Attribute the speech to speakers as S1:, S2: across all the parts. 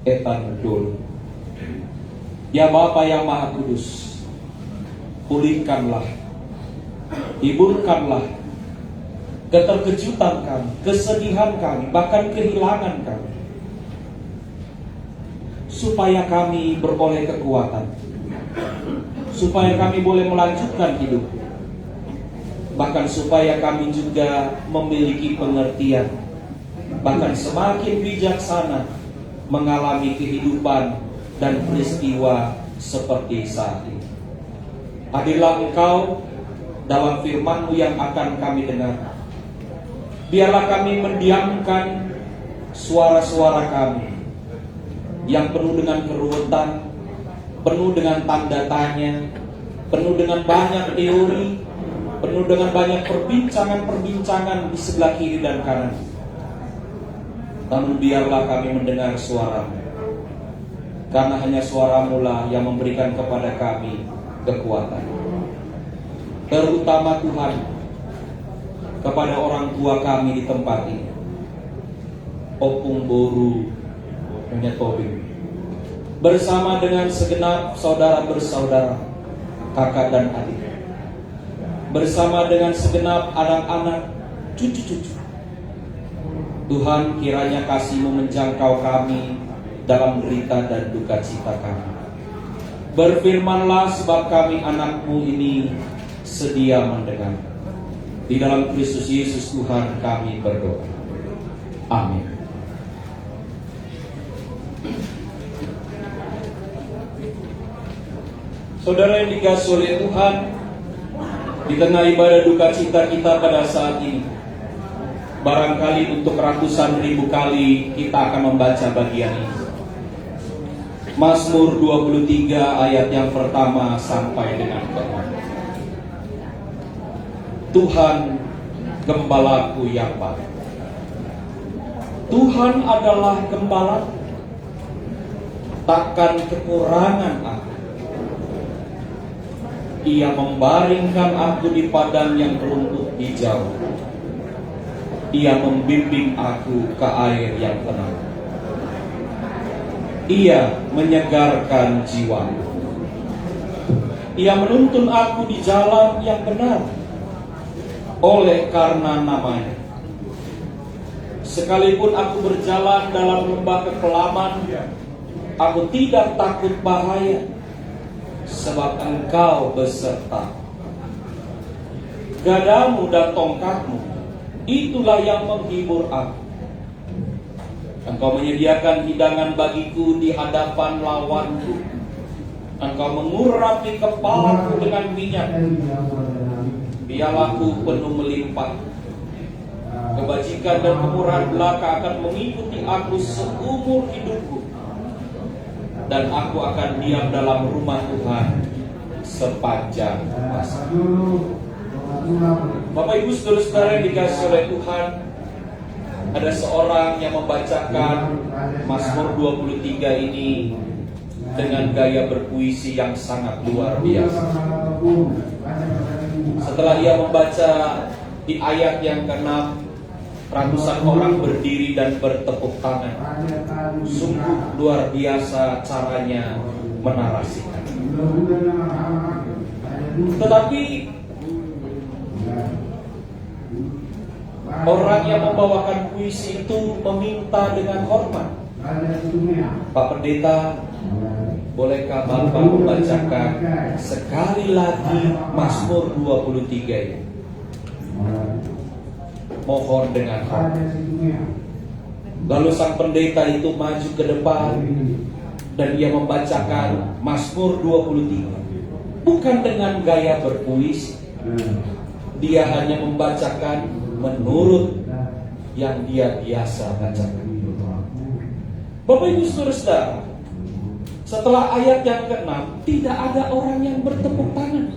S1: etan dulu. Ya Bapa yang Maha Kudus, pulihkanlah, hiburkanlah keterkejutan kami, kesedihan kami, bahkan kehilangan kami, supaya kami beroleh kekuatan, supaya kami boleh melanjutkan hidup, bahkan supaya kami juga memiliki pengertian, bahkan semakin bijaksana mengalami kehidupan dan peristiwa seperti saat ini. Hadirlah Engkau dalam firman-Mu yang akan kami dengar. Biarlah kami mendiamkan suara-suara kami yang penuh dengan keruwetan, penuh dengan tanda tanya, penuh dengan banyak teori, penuh dengan banyak perbincangan-perbincangan di sebelah kiri dan kanan. Namun biarlah kami mendengar suara-Mu, karena hanya suara-Mu lah yang memberikan kepada kami kekuatan. Terutama Tuhan, kepada orang tua kami di tempat ini, Opung Boru Nyonya Tobing, bersama dengan segenap saudara bersaudara, kakak dan adik, bersama dengan segenap anak-anak, cucu-cucu. Tuhan, kiranya kasih-Mu menjangkau kami dalam derita dan duka cita kami. Berfirmanlah, sebab kami anak-Mu ini sedia mendengar. Di dalam Kristus Yesus Tuhan kami berdoa. Amin. Saudara yang dikasihi oleh Tuhan, di tengah ibadah duka cita kita pada saat ini, barangkali untuk ratusan ribu kali kita akan membaca bagian ini. Mazmur 23 ayat yang pertama sampai dengan ke-6. Tuhan gembalaku yang baik. Tuhan adalah gembala, takkan kekurangan aku. Ia membaringkan aku di padang yang rumput hijau. Ia membimbing aku ke air yang tenang. Ia menyegarkan jiwaku. Ia menuntun aku di jalan yang benar oleh karena namanya. Sekalipun aku berjalan dalam lembah kekelaman, aku tidak takut bahaya, sebab Engkau beserta. Gadamu dan tongkatmu, itulah yang menghibur aku. Engkau menyediakan hidangan bagiku di hadapan lawanku. Engkau mengurapi kepalaku dengan minyak. Pialaku penuh melimpah. Kebajikan dan kemurahan belaka akan mengikuti aku seumur hidupku. Dan aku akan diam dalam rumah Tuhan sepanjang masa. Bapak Ibu saudara-saudara yang dikasihi oleh Tuhan, ada seorang yang membacakan Mazmur 23 ini dengan gaya berpuisi yang sangat luar biasa. Setelah ia membaca di ayat yang ke-6, ratusan orang berdiri dan bertepuk tangan. Sungguh luar biasa caranya menarasikan. Tetapi orang yang membawakan puisi itu meminta dengan hormat, Pak Pendeta, bolehkah Bapak membacakan sekali lagi Mazmur 23 ini? Mohon dengan hormat. Lalu sang pendeta itu maju ke depan dan ia membacakan Mazmur 23. Bukan dengan gaya berpuisi. Dia hanya membacakan menurut yang dia biasa bacakan. Bapak Ibu saudara, setelah ayat yang ke-6, tidak ada orang yang bertepuk tangan.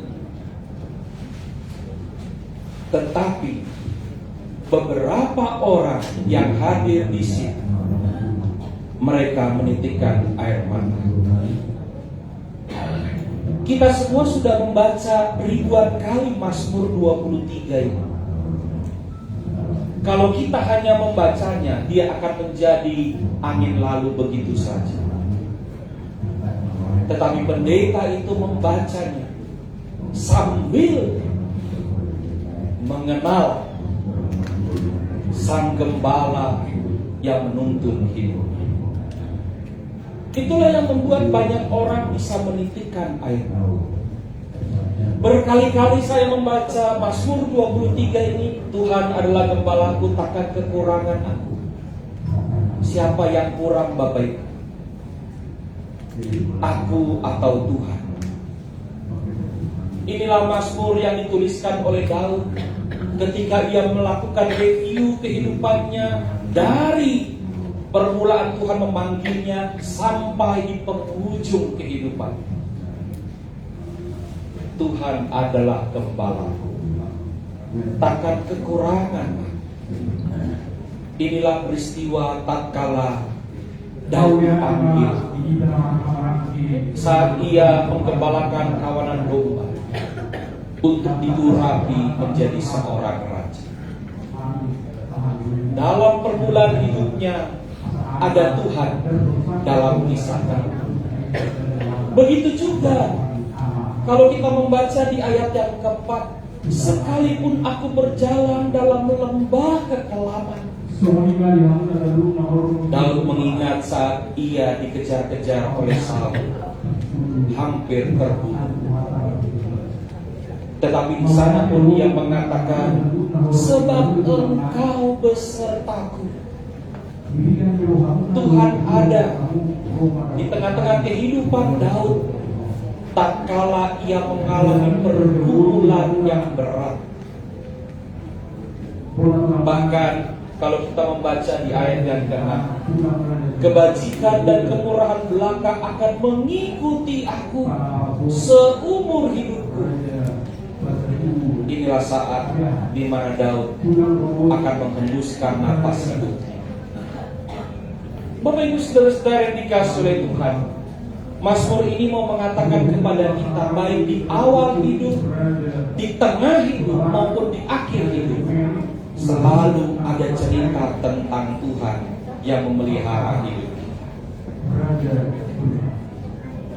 S1: Tetapi beberapa orang yang hadir di sini, mereka menitikkan air mata. Kita semua sudah membaca ribuan kali Mazmur 23 ini. Kalau kita hanya membacanya, dia akan menjadi angin lalu begitu saja. Tetapi pendeta itu membacanya sambil mengenal Sang Gembala yang menuntun hidupnya. Itulah yang membuat banyak orang bisa menitikkan air. Berkali-kali saya membaca Mazmur 23 ini, Tuhan adalah gembalaku, takkan kekurangan aku. Siapa yang kurang Bapak Ibu? Aku atau Tuhan? Inilah Mazmur yang dituliskan oleh Daud ketika ia melakukan review kehidupannya dari permulaan Tuhan memanggilnya sampai di penghujung kehidupan. Tuhan adalah gembalaku, takkan kekurangan. Inilah peristiwa tatkala Daud dipanggil saat ia menggembalakan kawanan domba untuk diurapi menjadi seorang raja. Dalam permulaan hidupnya ada Tuhan dalam kisah Daud. Begitu juga kalau kita membaca di ayat yang keempat, sekalipun aku berjalan dalam lembah kekelaman. Daud mengingat saat ia dikejar-kejar oleh Saul, hampir terbunuh. Tetapi di sana pun ia mengatakan, sebab Engkau besertaku. Tuhan ada di tengah-tengah kehidupan Daud tatkala ia mengalami pergumulan yang berat. Bahkan kalau kita membaca di ayat yang ke-6, kebajikan dan kemurahan belaka akan mengikuti aku seumur hidupku. Inilah saat di mana Daud akan menghembuskan napas hidupnya. Bapak Ibu saudara-saudara yang dikasihi oleh Tuhan, Mazmur ini mau mengatakan kepada kita, baik di awal hidup, di tengah hidup maupun di akhir hidup, selalu ada cerita tentang Tuhan yang memelihara hidup kita.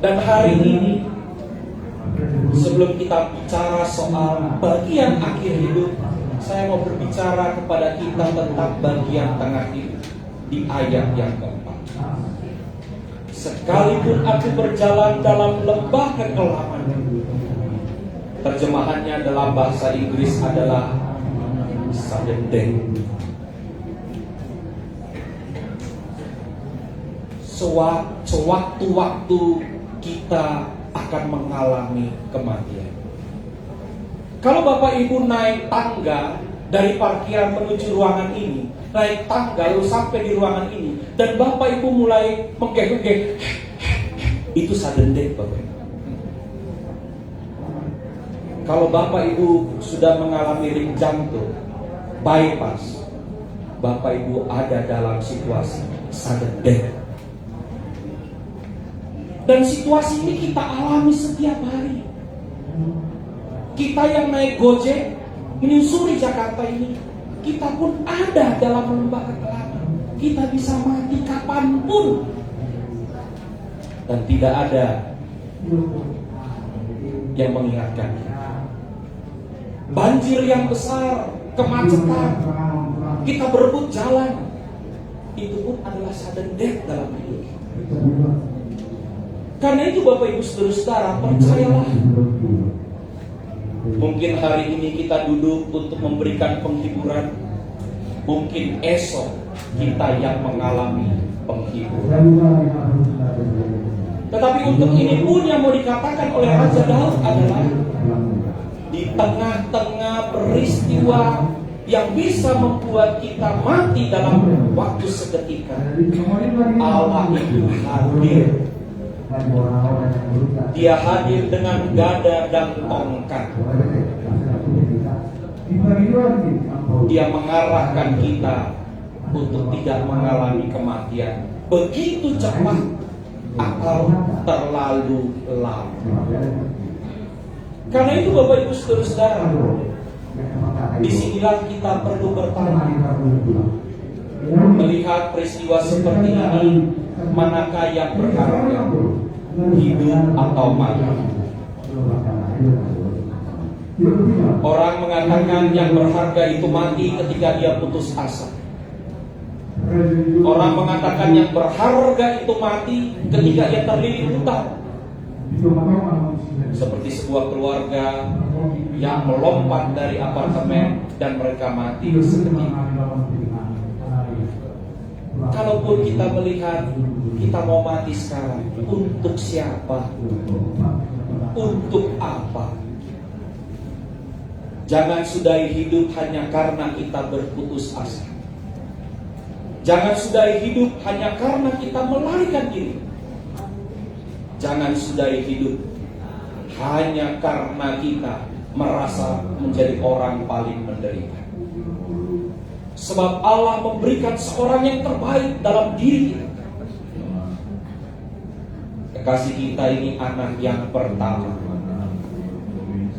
S1: Dan hari ini, sebelum kita bicara soal bagian akhir hidup, saya mau berbicara kepada kita tentang bagian tengah hidup di ayat yang keempat. Sekalipun aku berjalan dalam lembah kekelaman. Terjemahannya dalam bahasa Inggris adalah sudden death. Sewaktu-waktu kita akan mengalami kematian. Kalau Bapak Ibu naik tangga dari parkiran menuju ruangan ini, naik tangga lalu sampai di ruangan ini, dan Bapak Ibu mulai menggeh-geh, itu sudden death Bapak Ibu. Kalau Bapak Ibu sudah mengalami ring jantung, bypass, Bapak Ibu ada dalam situasi sudden death. Dan situasi ini kita alami setiap hari. Kita yang naik Gojek menyusuri Jakarta ini, kita pun ada dalam lembah kekelaman. Kita bisa mati kapanpun, dan tidak ada yang mengingatkan kita. Banjir yang besar, kemacetan, kita berebut jalan, itu pun adalah sudden death dalam hidup kita. Karena itu Bapak Ibu saudara-saudara, percayalah, mungkin hari ini kita duduk untuk memberikan penghiburan, mungkin esok kita yang mengalami penghiburan. Tetapi untuk ini pun yang mau dikatakan oleh Raja Daud adalah, di tengah-tengah peristiwa yang bisa membuat kita mati dalam waktu seketika, Allah itu hadir. Dia hadir dengan gada dan tongkat. Dia mengarahkan kita untuk tidak mengalami kematian begitu cepat atau terlalu lama. Karena itu Bapak Ibu saudara-saudara, disinilah kita perlu bertanya, melihat peristiwa seperti ini, manakah yang berharga, hidup atau mati? Orang mengatakan yang berharga itu mati ketika dia putus asa. Orang mengatakan yang berharga itu mati ketika ia terlilit hutang. Seperti sebuah keluarga yang melompat dari apartemen dan mereka mati seketika. Kalaupun kita melihat kita mau mati sekarang, untuk siapa? Untuk apa? Jangan sudahi hidup hanya karena kita berputus asa. Jangan sudahi hidup hanya karena kita melarikan diri. Jangan sudahi hidup hanya karena kita merasa menjadi orang paling menderita. Sebab Allah memberikan seorang yang terbaik dalam diri kita. Kekasih kita ini anak yang pertama.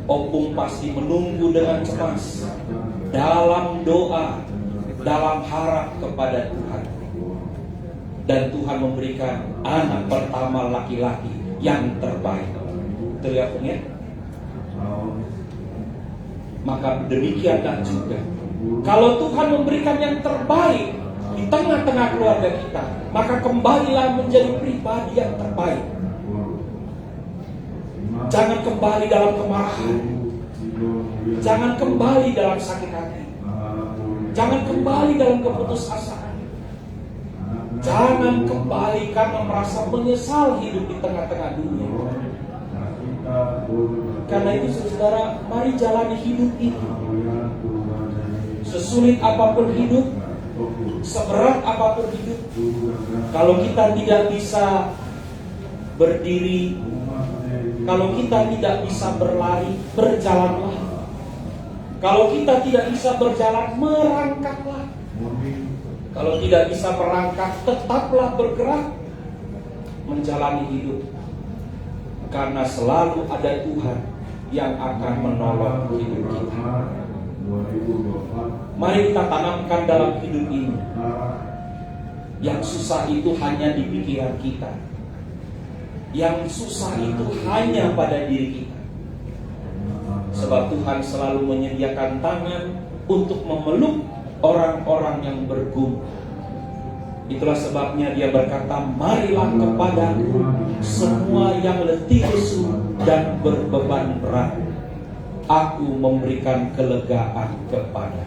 S1: Opung pasti menunggu dengan cemas, dalam doa, dalam harap kepada Tuhan. Dan Tuhan memberikan anak pertama laki-laki yang terbaik. Terlihat ya? Maka demikianlah juga, kalau Tuhan memberikan yang terbaik di tengah-tengah keluarga kita, maka kembalilah menjadi pribadi yang terbaik. Jangan kembali dalam kemarahan. Jangan kembali dalam sakit hati. Jangan kembali dalam keputusasaan. Jangan kembali karena merasa menyesal hidup di tengah-tengah dunia. Karena itu saudara, mari jalani hidup ini. Sesulit apapun hidup, seberat apapun hidup, kalau kita tidak bisa berdiri, kalau kita tidak bisa berlari, berjalanlah. Kalau kita tidak bisa berjalan, merangkaklah. Kalau tidak bisa merangkak, tetaplah bergerak menjalani hidup. Karena selalu ada Tuhan yang akan menolong hidup kita. Mari kita tanamkan dalam hidup ini, yang susah itu hanya di pikiran kita. Yang susah itu hanya pada diri kita. Sebab Tuhan selalu menyediakan tangan untuk memeluk orang-orang yang bergumul. Itulah sebabnya Dia berkata, marilah kepadaku semua yang letih lesu dan berbeban berat, aku memberikan kelegaan kepada.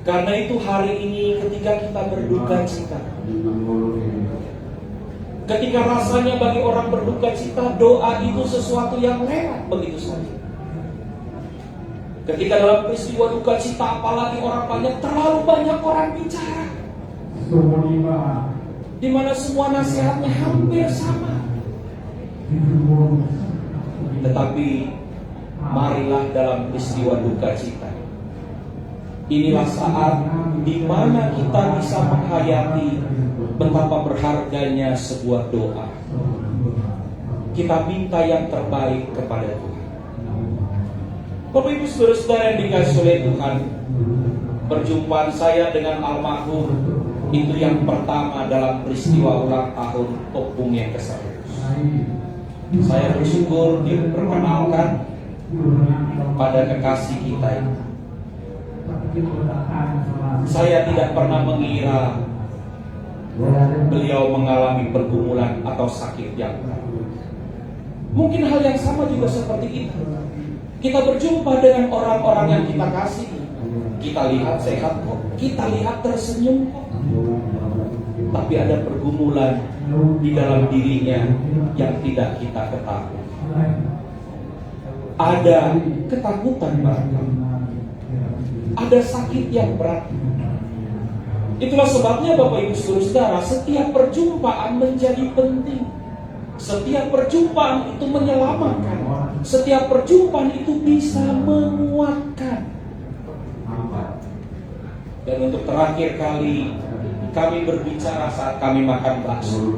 S1: Karena itu hari ini ketika kita berduka cita, ketika rasanya bagi orang berduka cita, doa itu sesuatu yang lewat begitu saja. Ketika dalam peristiwa duka cita, apalagi orang banyak, terlalu banyak orang bicara, di mana semua nasihatnya hampir sama. Tetapi marilah dalam peristiwa duka cita, inilah saat di mana kita bisa menghayati betapa berharganya sebuah doa. Kita minta yang terbaik kepada Tuhan. Bapak Ibu saudara-saudara yang dikasihi oleh Tuhan, perjumpaan saya dengan almarhum itu yang pertama dalam peristiwa ulang tahun Opung yang ke-100. Saya bersyukur diperkenalkan pada kekasih kita ini. Saya tidak pernah mengira beliau mengalami pergumulan atau sakit yang berat. Mungkin hal yang sama juga seperti kita. Kita berjumpa dengan orang-orang yang kita kasih. Kita lihat sehat kok, kita lihat tersenyum kok. Tapi ada pergumulan di dalam dirinya yang tidak kita ketahui. Ada ketakutan barangkali. Ada sakit yang berat. Itulah sebabnya Bapak Ibu saudara, setiap perjumpaan menjadi penting. Setiap perjumpaan itu menyelamatkan. Setiap perjumpaan itu bisa menguatkan. Dan untuk terakhir kali kami berbicara saat kami makan bakso.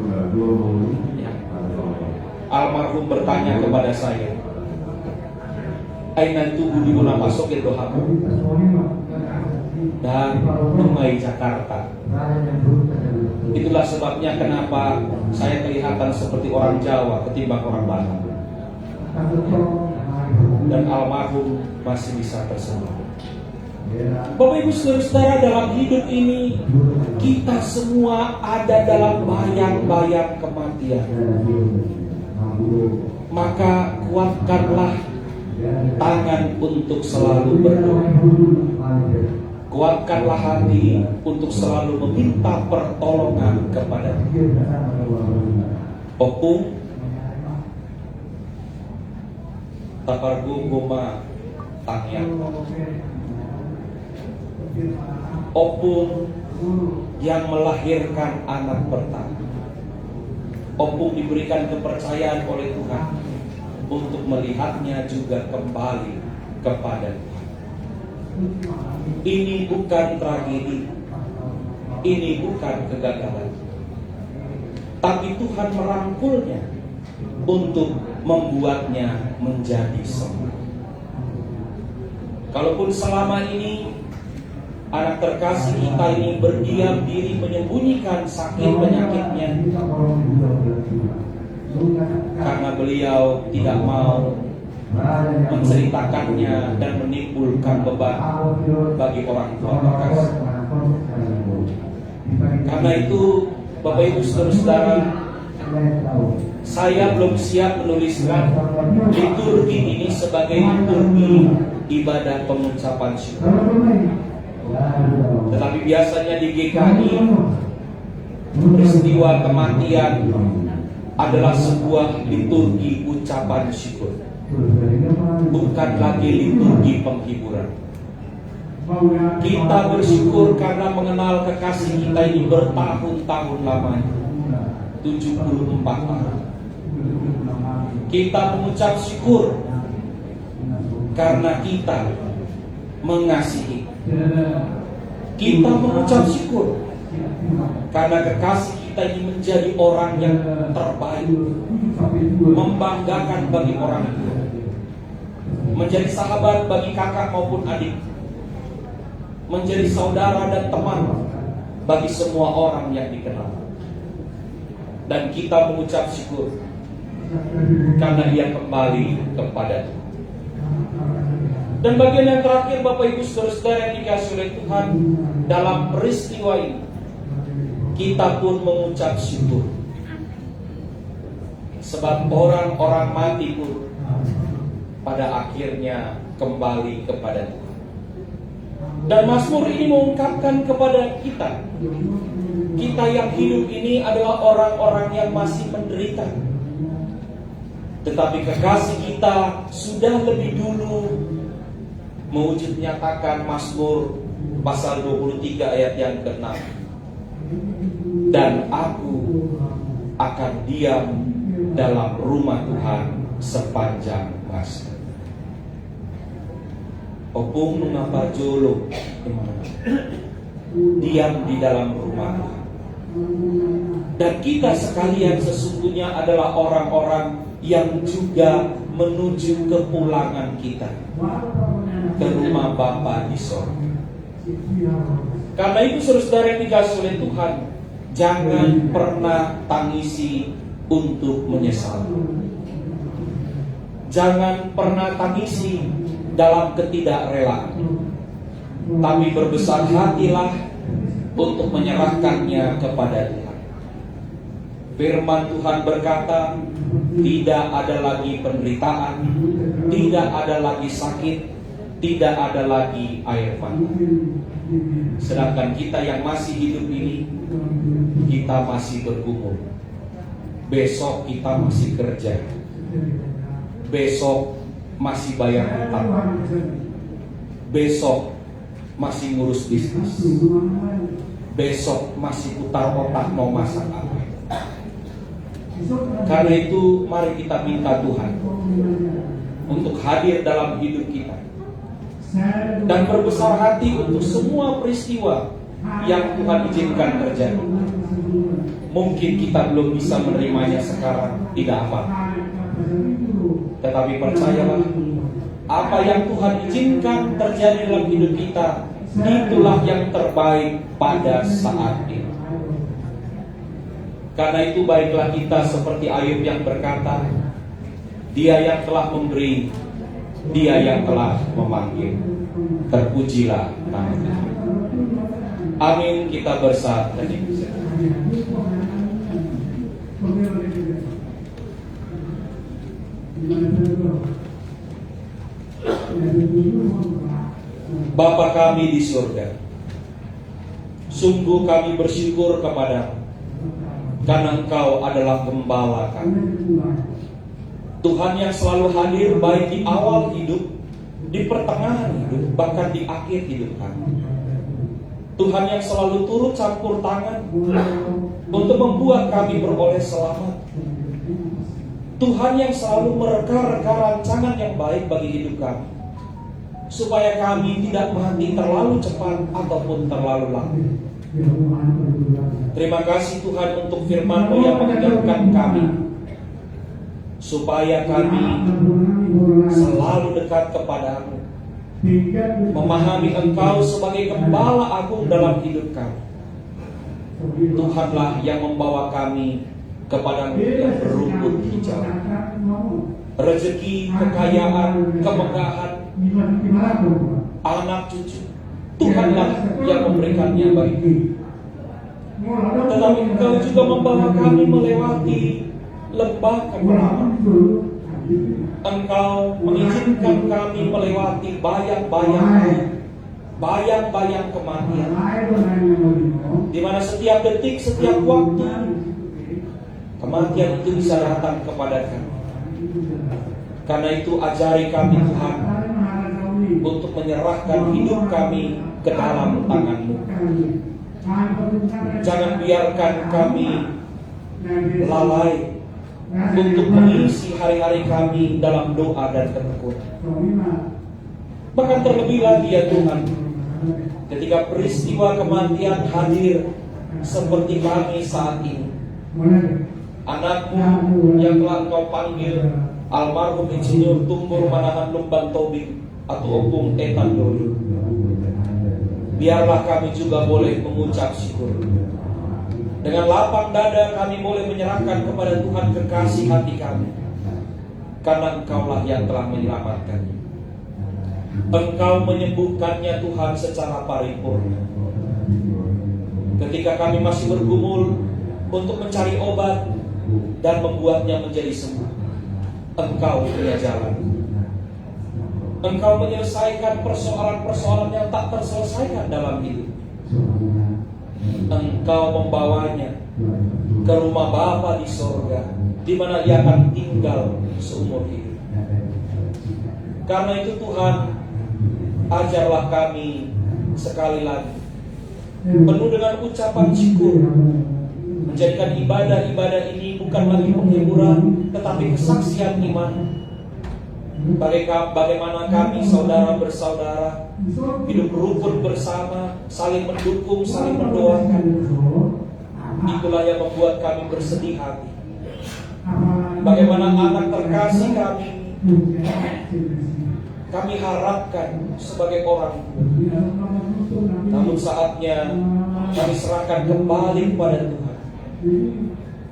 S1: Almarhum bertanya kepada saya, "Aina tubuh di bulan masuk itu hamu?" dan Dumai Jakarta. Itulah sebabnya kenapa saya kelihatan seperti orang Jawa ketimbang orang Batak. Dan almarhum masih bisa tersenyum. Bapak Ibu Saudara, dalam hidup ini kita semua ada dalam bayang-bayang kematian. Maka kuatkanlah tangan untuk selalu berdoa. Kuatkanlah hati untuk selalu meminta pertolongan kepada Tuhan. Opung Tapargu Goma Tangyak. Opung yang melahirkan anak pertama. Opung diberikan kepercayaan oleh Tuhan untuk melihatnya juga kembali kepada Tuhan. Ini bukan tragedi, ini bukan kegagalan, tapi Tuhan merangkulnya untuk membuatnya menjadi sembuh. Kalaupun selama ini anak terkasih kita ini berdiam diri menyembunyikan sakit penyakitnya karena beliau tidak mau menceritakannya dan menimbulkan beban bagi orang tua terkasih. Karena itu Bapak Ibu Saudara, saya belum siap menuliskan liturgi ini sebagai liturgi ibadah pengucapan syukur. Tetapi biasanya di GKI peristiwa kematian adalah sebuah liturgi ucapan syukur, bukan lagi liturgi penghiburan. Kita bersyukur karena mengenal kekasih kita ini bertahun-tahun lamanya, 74 tahun. Kita mengucap syukur karena kita mengasihi. Kita mengucap syukur karena kekasih kita ini menjadi orang yang terbaik, membanggakan bagi orang tua, menjadi sahabat bagi kakak maupun adik, menjadi saudara dan teman bagi semua orang yang dikenal. Dan kita mengucap syukur karena dia kembali kepada Tuhan. Dan bagian yang terakhir Bapak Ibu Saudara-saudara yang dikasihi oleh Tuhan, dalam peristiwa ini kita pun mengucap syukur, sebab orang-orang mati pun pada akhirnya kembali kepada Tuhan. Dan Mazmur ini mengungkapkan kepada kita yang hidup ini adalah orang-orang yang masih menderita, tetapi kekasih kita sudah lebih dulu mewujud nyatakan Mazmur pasal 23 ayat yang ke-6. Dan aku akan diam dalam rumah Tuhan sepanjang masa. Opung mengapa jolo diam di dalam rumah Tuhan. Dan kita sekalian sesungguhnya adalah orang-orang yang juga menuju kepulangan kita ke rumah Bapa di sorga. Karena itu saudara-saudara yang dikasihi oleh Tuhan, jangan pernah tangisi untuk menyesal. Jangan pernah tangisi dalam ketidakrelaan, tapi berbesar hatilah untuk menyerahkannya kepada Tuhan. Firman Tuhan berkata, tidak ada lagi penderitaan, tidak ada lagi sakit, tidak ada lagi air mata. Sedangkan kita yang masih hidup ini, kita masih bergumul. Besok kita masih kerja, besok masih bayar hutang, besok masih ngurus bisnis, besok masih putar otak mau masak apa. Karena itu mari kita minta Tuhan untuk hadir dalam hidup kita dan berbesar hati untuk semua peristiwa yang Tuhan izinkan terjadi. Mungkin kita belum bisa menerimanya sekarang, tidak apa, tetapi percayalah, apa yang Tuhan izinkan terjadi dalam hidup kita itulah yang terbaik pada saat ini. Karena itu baiklah kita seperti Ayub yang berkata, Dia yang telah memberi, Dia yang telah memanggil, terpujilah nama Tuhan. Amin. Kita bersatu. Bapa kami di surga, sungguh kami bersyukur kepadamu, karena Engkau adalah gembala kami. Tuhan yang selalu hadir baik di awal hidup, di pertengahan hidup, bahkan di akhir hidup kami. Tuhan yang selalu turut campur tangan untuk membuat kami beroleh selamat. Tuhan yang selalu mereka-reka rancangan yang baik bagi hidup kami, supaya kami tidak mati terlalu cepat ataupun terlalu lama. Terima kasih Tuhan untuk firman-Mu yang mengingatkan kami, supaya kami selalu dekat kepadamu, memahami Engkau sebagai gembala agung dalam hidup kami. Tuhanlah yang membawa kami kepada yang berumput hijau, rezeki, kekayaan, kemegahan, anak cucu. Tuhanlah yang memberikannya bagi kami. Tetapi Engkau juga membawa kami melewati lembah kekelaman. Engkau mengizinkan kami melewati bayang-bayang kematian, di mana setiap detik, setiap waktu kematian itu bisa datang kepada kami. Karena itu ajari kami Tuhan untuk menyerahkan hidup kami ke dalam tangan-Mu. Jangan biarkan kami lalai untuk mengisi hari-hari kami dalam doa dan ketekunan. Bahkan terlebih lagi ya Tuhan, ketika peristiwa kematian hadir seperti kami saat ini, anak-Mu yang telah Engkau panggil, almarhum Insinyur Tumbur Manahan Lumban Tobing atau Opung Etan Doli, biarlah kami juga boleh mengucap syukur. Dengan lapang dada kami boleh menyerahkan kepada Tuhan kekasih hati kami, karena Engkaulah yang telah menyelamatkannya. Engkau menyembuhkannya Tuhan secara paripurna. Ketika kami masih bergumul untuk mencari obat dan membuatnya menjadi sembuh, Engkau punya jalan. Engkau menyelesaikan persoalan-persoalan yang tak terselesaikan dalam hidup. Engkau membawanya ke rumah Bapa di sorga, di mana Ia akan tinggal seumur hidup. Karena itu Tuhan, ajarlah kami sekali lagi, penuh dengan ucapan syukur, menjadikan ibadah-ibadah ini bukan lagi penghiburan, tetapi kesaksian iman. Bagaimana kami saudara bersaudara hidup rukun bersama, saling mendukung, saling mendoakan. Itulah yang membuat kami bersedih hati. Bagaimana anak terkasih kami harapkan sebagai orang tua, namun saatnya kami serahkan kembali kepada Tuhan.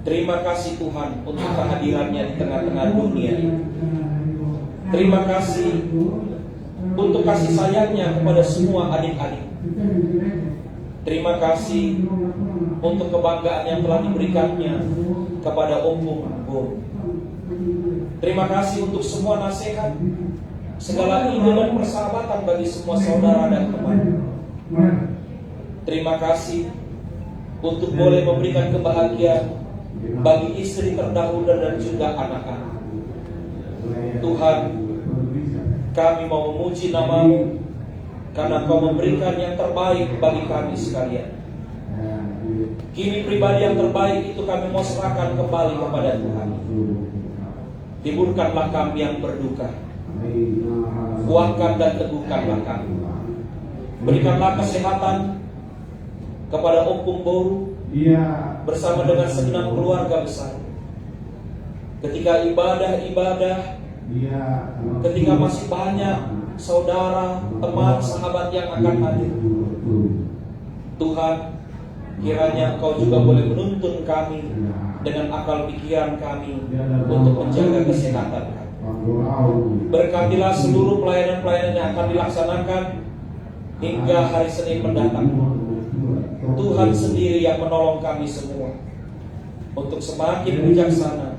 S1: Terima kasih Tuhan untuk kehadirannya di tengah-tengah dunia ini. Terima kasih untuk kasih sayangnya kepada semua adik-adik. Terima kasih untuk kebanggaan yang telah diberikannya kepada Opung Bor. Terima kasih untuk semua nasihat, segala ide dan persahabatan bagi semua saudara dan teman. Terima kasih untuk boleh memberikan kebahagiaan bagi istri terdahulu dan juga anak-anak. Tuhan, kami mau memuji nama-Mu, karena Kau memberikan yang terbaik bagi kami sekalian. Kini pribadi yang terbaik itu kami mau serahkan kembali kepada Tuhan. Hiburkanlah kami yang berduka, kuatkan dan teguhkanlah kami. Berikanlah kesehatan kepada Opung Boru bersama dengan segenap keluarga besar. Ketika ibadah, ketika masih banyak saudara, teman, sahabat yang akan hadir. Tuhan, kiranya Engkau juga boleh menuntun kami dengan akal pikiran kami untuk menjaga kesehatan kami. Berkatilah seluruh pelayanan-pelayanan yang akan dilaksanakan hingga hari Senin mendatang. Tuhan sendiri yang menolong kami semua untuk semakin bijaksana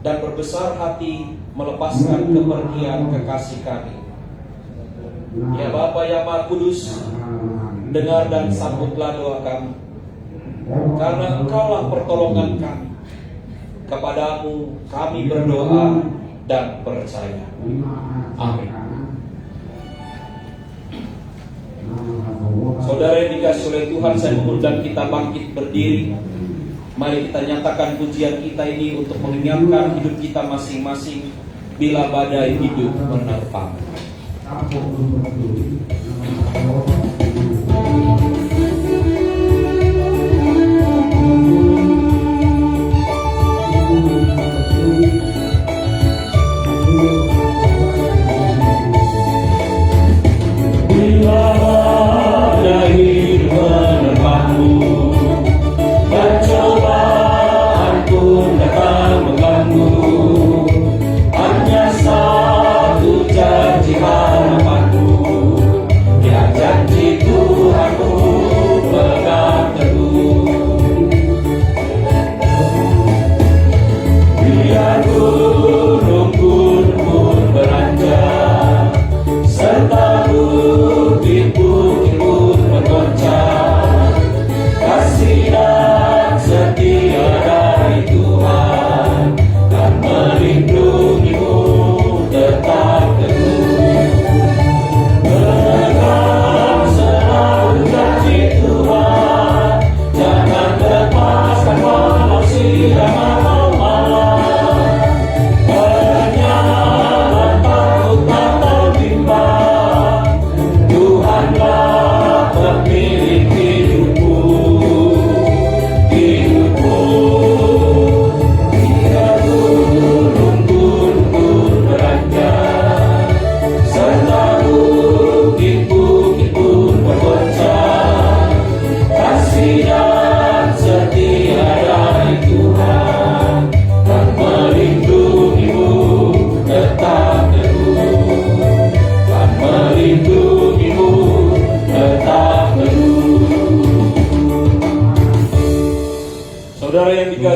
S1: dan berbesar hati melepaskan kepergian kekasih kami. Ya Bapa yang Maha Kudus, dengar dan sambutlah doa kami, karena Engkaulah pertolongan kami. Kepadamu kami berdoa dan percaya. Amin. Saudara yang dikasihi oleh Tuhan, saya mengundang kita bangkit berdiri. Mari kita nyatakan pujian kita ini untuk mengingatkan hidup kita masing-masing bila badai hidup menerpa.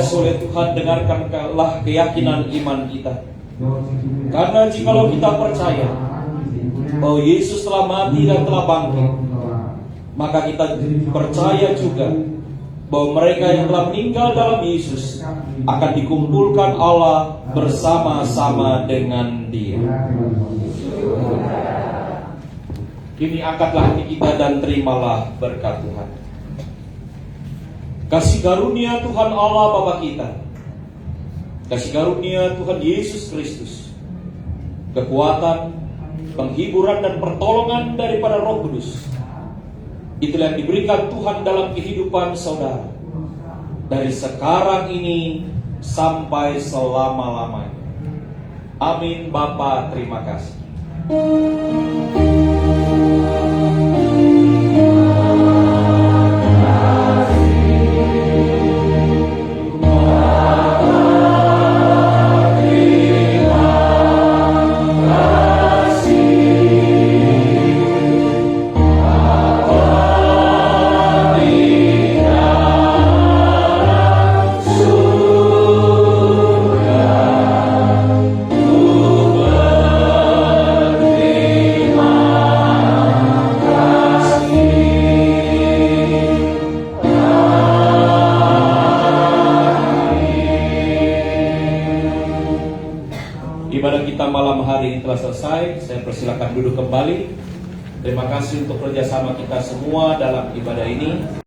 S1: Oleh Tuhan, dengarkanlah keyakinan iman kita. Karena jikalau kita percaya bahwa Yesus telah mati dan telah bangkit, maka kita percaya juga bahwa mereka yang telah meninggal dalam Yesus akan dikumpulkan Allah bersama-sama dengan Dia. Kini angkatlah hati kita dan terimalah berkat Tuhan. Kasih karunia Tuhan Allah Bapa kita, kasih karunia Tuhan Yesus Kristus, kekuatan, penghiburan dan pertolongan daripada Roh Kudus, itulah yang diberikan Tuhan dalam kehidupan saudara, dari sekarang ini sampai selama-lamanya. Amin. Bapa, terima kasih. Ibadah kita malam hari ini telah selesai. Saya persilakan duduk kembali. Terima kasih untuk kerjasama kita semua dalam ibadah ini.